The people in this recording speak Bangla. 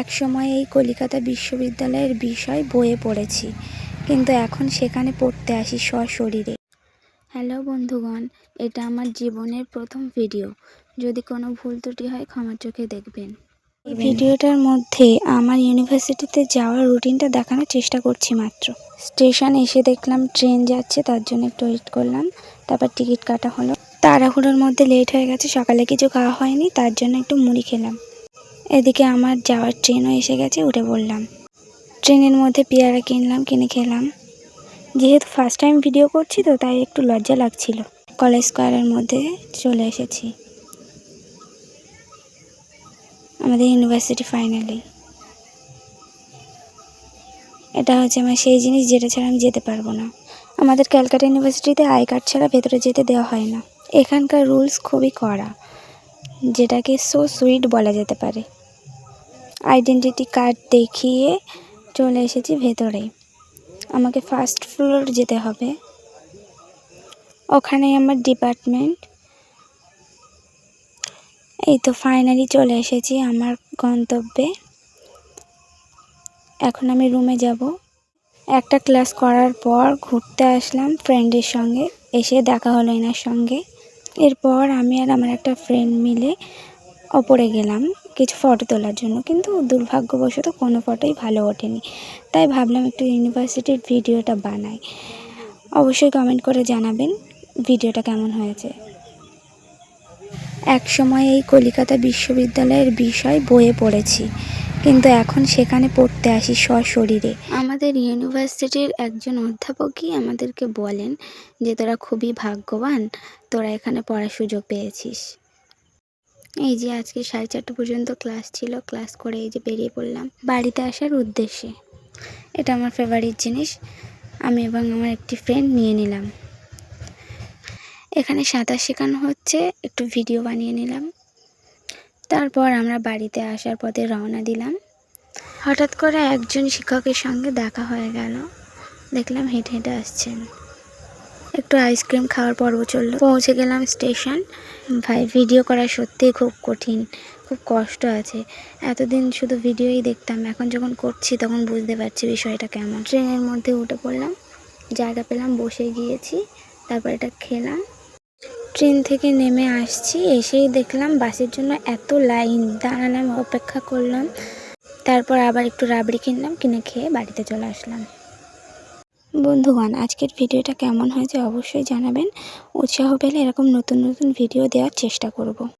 একসময় এই কলিকাতা বিশ্ববিদ্যালয়ের বিষয় বইয়ে পড়েছি, কিন্তু এখন সেখানে পড়তে আসি সশরীরে। হ্যালো বন্ধুগণ, এটা আমার জীবনের প্রথম ভিডিও। যদি কোনো ভুল ত্রুটি হয় ক্ষমার চোখে দেখবেন। এই ভিডিওটার মধ্যে আমার ইউনিভার্সিটিতে যাওয়ার রুটিনটা দেখানোর চেষ্টা করছি মাত্র। স্টেশন এসে দেখলাম ট্রেন যাচ্ছে, তার জন্য একটু ওয়েট করলাম। তারপর টিকিট কাটা হলো। তাড়াহুড়োর মধ্যে লেট হয়ে গেছে, সকালে কিছু খাওয়া হয়নি, তার জন্য একটু মুড়ি খেলাম। এদিকে আমার যাওয়ার ট্রেনও এসে গেছে, উঠে পড়লাম। ট্রেনের মধ্যে পেয়ারা কিনলাম, কিনে খেলাম। যেহেতু ফার্স্ট টাইম ভিডিও করছি তো তাই একটু লজ্জা লাগছিল। কলেজ স্কোয়ারের মধ্যে চলে এসেছি। আমাদের ইউনিভার্সিটি ফাইনালি। এটা হচ্ছে আমার সেই জিনিস যেটা ছাড়া আমি যেতে পারবো না। আমাদের ক্যালকাটা ইউনিভার্সিটিতে আই কার্ড ছাড়া ভেতরে যেতে দেওয়া হয় না। এখানকার রুলস খুবই কড়া, যেটাকে সো সুইট বলা যেতে পারে। আইডেন্টিটি কার্ড দেখিয়ে চলে এসেছি ভেতরে। আমাকে ফার্স্ট ফ্লোর যেতে হবে, ওখানেই আমার ডিপার্টমেন্ট। এই তো ফাইনালি চলে এসেছি আমার গন্তব্যে। এখন আমি রুমে যাব। একটা ক্লাস করার পর ঘুরতে আসলাম ফ্রেন্ডের সঙ্গে, এসে দেখা হলো এনার সঙ্গে। এরপর আমি আর আমার একটা ফ্রেন্ড মিলে ওপরে গেলাম কিছু ফটো তোলার জন্য, কিন্তু দুর্ভাগ্যবশত কোনো ফটোই ভালো ওঠেনি। তাই ভাবলাম একটু ইউনিভার্সিটির ভিডিওটা বানাই। অবশ্যই কমেন্ট করে জানাবেন ভিডিওটা কেমন হয়েছে। একসময় এই কলিকাতা বিশ্ববিদ্যালয়ের বিষয় বইয়ে পড়েছি, কিন্তু এখন সেখানে পড়তে আসি সশরীরে। আমাদের ইউনিভার্সিটির একজন অধ্যাপকই আমাদেরকে বলেন যে তোরা খুবই ভাগ্যবান, তোরা এখানে পড়ার সুযোগ পেয়েছিস। এই যে আজকে 4:30 পর্যন্ত ক্লাস ছিল, ক্লাস করে এই যে বেরিয়ে পড়লাম বাড়িতে আসার উদ্দেশ্যে। এটা আমার ফেভারিট জিনিস, আমি এবং আমার একটি ফ্রেন্ড নিয়ে নিলাম। এখানে সাঁতার শেখানো হচ্ছে, একটু ভিডিও বানিয়ে নিলাম। তারপর আমরা বাড়িতে আসার পথে রওনা দিলাম। হঠাৎ করে একজন শিক্ষকের সঙ্গে দেখা হয়ে গেল, দেখলাম হেঁটে হেঁটে আসছেন। একটু আইসক্রিম খাওয়ার পর্ব চললো। পৌঁছে গেলাম স্টেশন। ভাই, ভিডিও করা সত্যিই খুব কঠিন, খুব কষ্ট আছে। এতদিন শুধু ভিডিওই দেখতাম, এখন যখন করছি তখন বুঝতে পারছি বিষয়টা কেমন। ট্রেনের মধ্যে উঠে পড়লাম, জায়গা পেলাম, বসে গিয়েছি। তারপর এটা খেলাম। ট্রেন থেকে নেমে আসছি, এসেই দেখলাম বাসের জন্য এত লাইন। দাঁড়ালাম, অপেক্ষা করলাম। তারপর আবার একটু রাবড়ি কিনলাম, কিনে খেয়ে বাড়িতে চলে আসলাম। বন্ধুগণ, আজকের ভিডিওটা কেমন হয়েছে অবশ্যই জানাবেন। উৎসাহ পেলে এরকম নতুন নতুন ভিডিও দেওয়ার চেষ্টা করব।